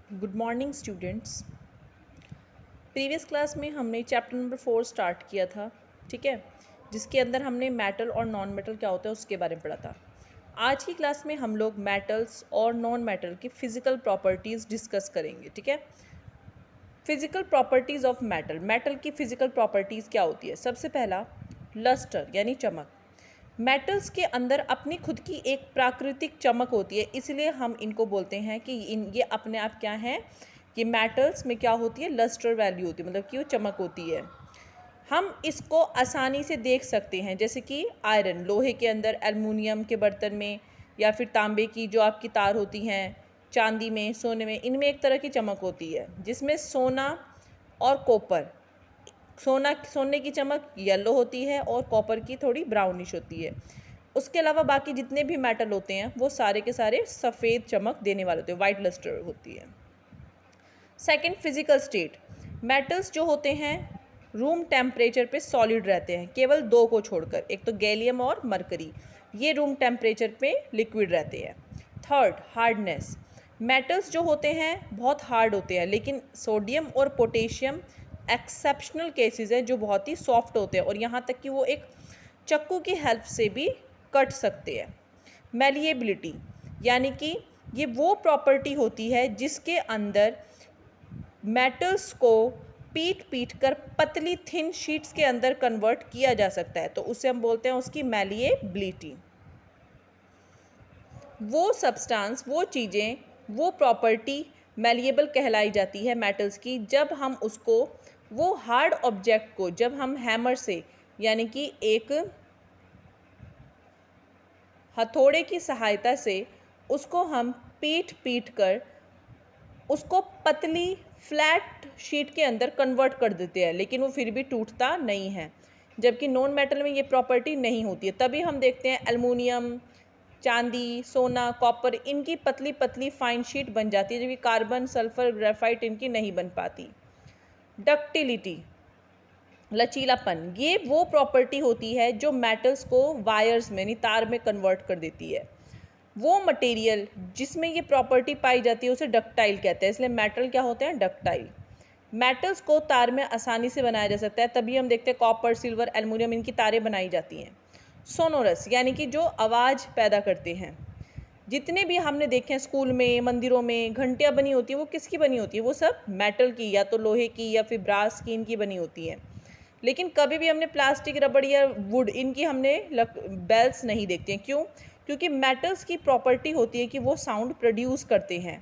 Good morning students. Previous class में हमने chapter number 4 start किया था, ठीक है, जिसके अंदर हमने मेटल और नॉन मेटल क्या होता है उसके बारे में पढ़ा था। आज की क्लास में हम लोग मेटल्स और नॉन मेटल की फ़िज़िकल प्रॉपर्टीज़ डिस्कस करेंगे, ठीक है। Physical properties of metal, metal की फ़िज़िकल प्रॉपर्टीज़ क्या होती है। सबसे पहला लस्टर यानी चमक। मेटल्स के अंदर अपनी खुद की एक प्राकृतिक चमक होती है, इसलिए हम इनको बोलते हैं कि ये अपने आप क्या हैं कि मेटल्स में क्या होती है, लस्टर वैल्यू होती है, मतलब कि वो चमक होती है। हम इसको आसानी से देख सकते हैं, जैसे कि आयरन, लोहे के अंदर, एल्युमिनियम के बर्तन में, या फिर तांबे की जो आपकी तार होती हैं, चांदी में, सोने में, इनमें एक तरह की चमक होती है, जिसमें सोना और कॉपर, सोने की चमक येलो होती है और कॉपर की थोड़ी ब्राउनिश होती है। उसके अलावा बाकी जितने भी मेटल होते हैं वो सारे के सारे सफ़ेद चमक देने वाले होते हैं, वाइट लस्टर होती है। Second, physical state. मेटल्स जो होते हैं रूम टेम्परेचर पे सॉलिड रहते हैं, केवल दो को छोड़कर, एक तो गैलियम और मरकरी, ये रूम टेम्परेचर पे लिक्विड रहते हैं। Third, hardness. मेटल्स जो होते हैं बहुत हार्ड होते हैं, लेकिन सोडियम और पोटेशियम एक्सेप्शनल केसेस हैं जो बहुत ही सॉफ्ट होते हैं, और यहाँ तक कि वो एक चक्कू की हेल्प से भी कट सकते हैं। मैलिएबिलिटी यानी कि ये वो प्रॉपर्टी होती है जिसके अंदर मेटल्स को पीट कर पतली थिन शीट्स के अंदर कन्वर्ट किया जा सकता है, तो उसे हम बोलते हैं उसकी मैलिएबिलिटी। वो सब्सटेंस, वो चीज़ें, वो प्रॉपर्टी मैलिएबल कहलाई जाती है मेटल्स की, जब हम उसको, वो हार्ड ऑब्जेक्ट को जब हम हैमर से यानी कि एक हथौड़े की सहायता से उसको हम पीट कर उसको पतली फ्लैट शीट के अंदर कन्वर्ट कर देते हैं, लेकिन वो फिर भी टूटता नहीं है, जबकि नॉन मेटल में ये प्रॉपर्टी नहीं होती है। तभी हम देखते हैं एल्युमिनियम, चांदी, सोना, कॉपर, इनकी पतली पतली फाइन शीट बन जाती है, जबकि कार्बन, सल्फर, ग्रेफाइट इनकी नहीं बन पाती। डक्टिलिटी, लचीलापन, ये वो प्रॉपर्टी होती है जो मेटल्स को वायर्स में यानी तार में कन्वर्ट कर देती है। वो मटेरियल जिसमें ये प्रॉपर्टी पाई जाती है उसे डक्टाइल कहते हैं, इसलिए मेटल क्या होते हैं, डक्टाइल। मेटल्स को तार में आसानी से बनाया जा सकता है, तभी हम देखते हैं कॉपर, सिल्वर, एल्युमिनियम, इनकी तारें बनाई जाती हैं। सोनोरस यानी कि जो आवाज़ पैदा करते हैं, जितने भी हमने देखे हैं स्कूल में, मंदिरों में घंटियाँ बनी होती है, वो किसकी बनी होती है, वो सब मेटल की, या तो लोहे की या फिर ब्रास की, इनकी बनी होती है। लेकिन कभी भी हमने प्लास्टिक, रबड़ या वुड, इनकी हमने बेल्स नहीं देखते हैं। क्यों? क्योंकि मेटल्स की प्रॉपर्टी होती है कि वो साउंड प्रोड्यूस करते हैं,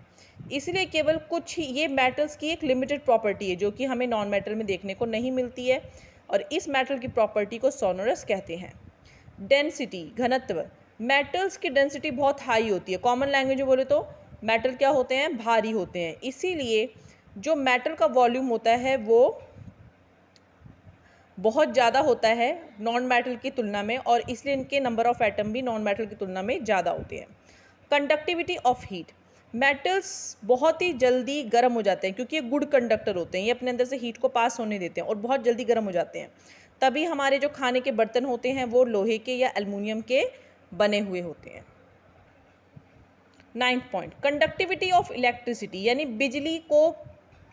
इसलिए केवल कुछ ही, ये मेटल्स की एक लिमिटेड प्रॉपर्टी है जो कि हमें नॉन मेटल में देखने को नहीं मिलती है, और इस मेटल की प्रॉपर्टी को सोनोरस कहते हैं। डेंसिटी, घनत्व। मेटल्स की डेंसिटी बहुत हाई होती है, कॉमन लैंग्वेज में बोले तो मेटल क्या होते हैं, भारी होते हैं, इसीलिए जो मेटल का वॉल्यूम होता है वो बहुत ज़्यादा होता है नॉन मेटल की तुलना में, और इसलिए इनके नंबर ऑफ एटम भी नॉन मेटल की तुलना में ज़्यादा होते हैं। कंडक्टिविटी ऑफ हीट, मेटल्स बहुत ही जल्दी गर्म हो जाते हैं क्योंकि ये गुड कंडक्टर होते हैं, ये अपने अंदर से हीट को पास होने देते हैं और बहुत जल्दी गर्म हो जाते हैं। तभी हमारे जो खाने के बर्तन होते हैं वो लोहे के या एल्युमिनियम के बने हुए होते हैं। 9th point, conductivity of electricity, यानी बिजली को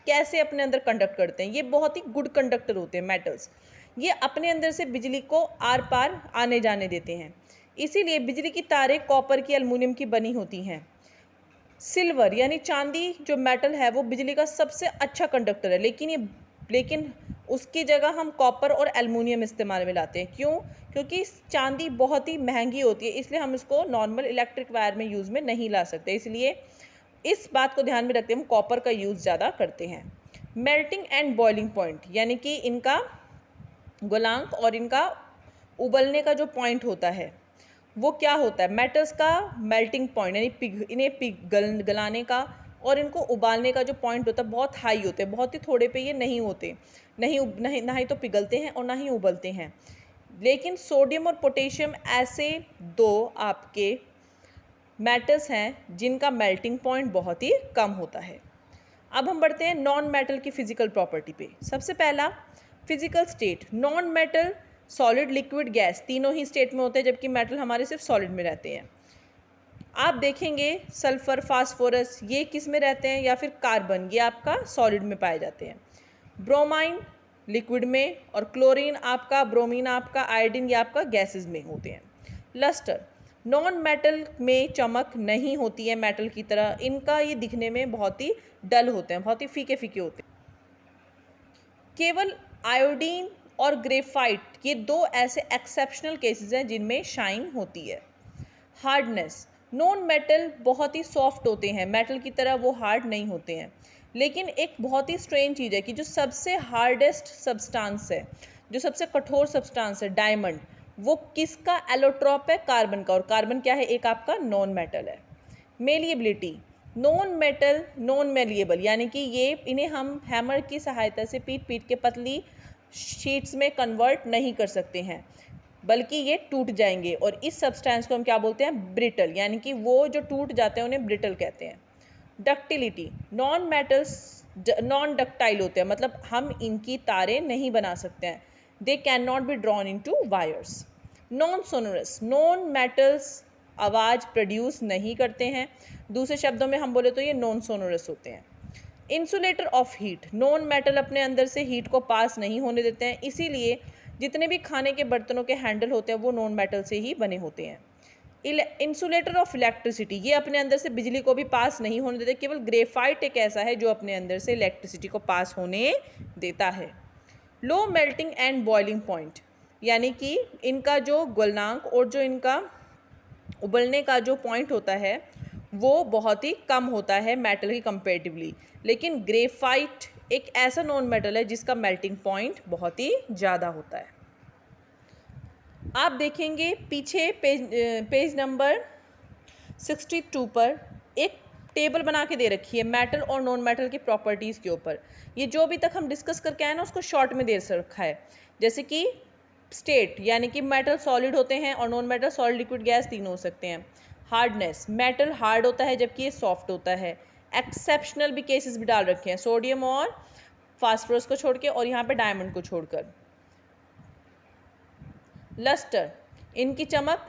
कैसे अपने अंदर कंडक्ट करते हैं। ये बहुत ही गुड कंडक्टर होते हैं मेटल्स, ये अपने अंदर से बिजली को आर पार आने जाने देते हैं, इसीलिए बिजली की तारें कॉपर की, एल्युमिनियम की बनी होती हैं। सिल्वर यानी चांदी जो मेटल है वो बिजली का सबसे अच्छा कंडक्टर है, लेकिन उसकी जगह हम कॉपर और एल्युमिनियम इस्तेमाल में लाते हैं। क्यों? क्योंकि चांदी बहुत ही महंगी होती है, इसलिए हम इसको नॉर्मल इलेक्ट्रिक वायर में यूज़ में नहीं ला सकते, इसलिए इस बात को ध्यान में रखते हम कॉपर का यूज़ ज़्यादा करते हैं। मेल्टिंग एंड बॉइलिंग पॉइंट, यानी कि इनका गलांक और इनका उबलने का जो पॉइंट होता है वो क्या होता है, मेटल्स का मेल्टिंग पॉइंट यानी इन्हें गलाने का और इनको उबालने का जो पॉइंट होता है बहुत हाई होते हैं, बहुत ही थोड़े पे ये नहीं होते, ना ही तो पिघलते हैं और ना ही उबलते हैं। लेकिन सोडियम और पोटेशियम ऐसे दो आपके मेटल्स हैं जिनका मेल्टिंग पॉइंट बहुत ही कम होता है। अब हम बढ़ते हैं नॉन मेटल की फिजिकल प्रॉपर्टी पे। सबसे पहला, physical state. Non metal solid, liquid, gas, तीनों ही स्टेट में होते हैं, जबकि मेटल हमारे सिर्फ सॉलिड में रहते हैं। आप देखेंगे सल्फर, फास्फोरस ये किस में रहते हैं, या फिर कार्बन ये आपका सॉलिड में पाए जाते हैं। ब्रोमाइन लिक्विड में, और क्लोरीन आपका, ब्रोमीन आपका, आयोडीन ये आपका गैसेस में होते हैं। लस्टर, नॉन मेटल में चमक नहीं होती है मेटल की तरह, इनका ये दिखने में बहुत ही डल होते हैं, बहुत ही फीके फीके होते हैं। केवल आयोडीन और ग्रेफाइट ये दो ऐसे एक्सेप्शनल केसेस हैं जिनमें शाइन होती है। हार्डनेस, नॉन मेटल बहुत ही सॉफ्ट होते हैं, मेटल की तरह वो हार्ड नहीं होते हैं। लेकिन एक बहुत ही स्ट्रेंज चीज़ है कि जो सबसे हार्डेस्ट सब्सटेंस है, जो सबसे कठोर सब्सटेंस है डायमंड, वो किसका एलोट्रॉप है, कार्बन का, और कार्बन क्या है, एक आपका नॉन मेटल है। Malleability, non metal non malleable, यानी कि ये इन्हें हम हैमर की सहायता से पीट पीट के पतली शीट्स में कन्वर्ट नहीं कर सकते हैं, बल्कि ये टूट जाएंगे, और इस सब्सटेंस को हम क्या बोलते हैं, ब्रिटल, यानी कि वो जो टूट जाते हैं उन्हें ब्रिटल कहते हैं। Ductility, non metals non ductile होते हैं, मतलब हम इनकी तारें नहीं बना सकते हैं, they can not be drawn into wires. Non sonorous, non metals आवाज़ प्रोड्यूस नहीं करते हैं, दूसरे शब्दों में हम बोले तो ये नॉन सोनोरस होते हैं। Insulator of heat, non metal अपने अंदर से हीट को पास नहीं होने देते हैं, इसीलिए जितने भी खाने के बर्तनों के हैंडल होते हैं वो नॉन मेटल से ही बने होते हैं। इंसुलेटर ऑफ इलेक्ट्रिसिटी, ये अपने अंदर से बिजली को भी पास नहीं होने देते, केवल ग्रेफाइट एक ऐसा है जो अपने अंदर से इलेक्ट्रिसिटी को पास होने देता है। Low melting and boiling point, यानी कि इनका जो गलनांक और जो इनका उबलने का जो पॉइंट होता है वो बहुत ही कम होता है मेटल की कंपेरेटिवली, लेकिन ग्रेफाइट एक ऐसा नॉन मेटल है जिसका मेल्टिंग पॉइंट बहुत ही ज़्यादा होता है। आप देखेंगे पीछे पेज नंबर 62 पर एक टेबल बना के दे रखी है मेटल और नॉन मेटल की प्रॉपर्टीज़ के ऊपर। ये जो अभी तक हम डिस्कस करके आए ना उसको शॉर्ट में दे रखा है, जैसे कि स्टेट, यानी कि मेटल सॉलिड होते हैं और non metal solid liquid gas तीनों हो सकते हैं। हार्डनेस, मेटल हार्ड होता है जबकि ये सॉफ्ट होता है। एक्सेप्शनल भी केसेस भी डाल रखे हैं, सोडियम और फास्फोरस को छोड़ के, और यहाँ पे डायमंड को छोड़कर। लस्टर, इनकी चमक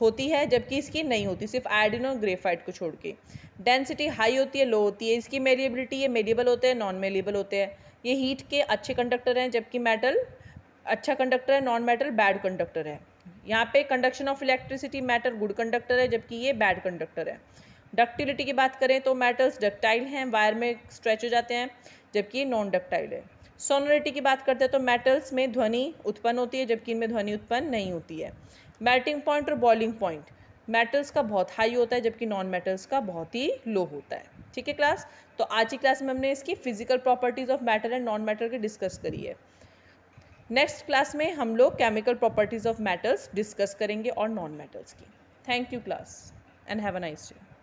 होती है जबकि इसकी नहीं होती, सिर्फ आयोडीन और ग्रेफाइट को छोड़ के। डेंसिटी हाई होती है, लो होती है। इसकी मेलिएबिलिटी, ये मेलिएबल होते हैं, नॉन मेलिएबल होते हैं। ये हीट के अच्छे कंडक्टर हैं जबकि मेटल अच्छा कंडक्टर है, नॉन मेटल बैड कंडक्टर है। यहाँ पे conduction of electricity, metal good conductor है जबकि ये बैड कंडक्टर है। डक्टिलिटी की बात करें तो मेटल्स डक्टाइल हैं, वायर में स्ट्रेच हो जाते हैं, जबकि नॉन डक्टाइल है। सोनोरिटी की बात करते हैं तो मेटल्स में ध्वनि उत्पन्न होती है जबकि इनमें ध्वनि उत्पन्न नहीं होती है। मेल्टिंग पॉइंट और बॉइलिंग पॉइंट, मेटल्स का बहुत हाई होता है जबकि नॉन मेटल्स का बहुत ही लो होता है। ठीक है क्लास, तो आज की क्लास में हमने इसकी physical properties of metal and non metal की डिस्कस करी है। नेक्स्ट क्लास में हम लोग chemical properties of metals discuss करेंगे और नॉन मेटल्स की। Thank you class and have a nice day.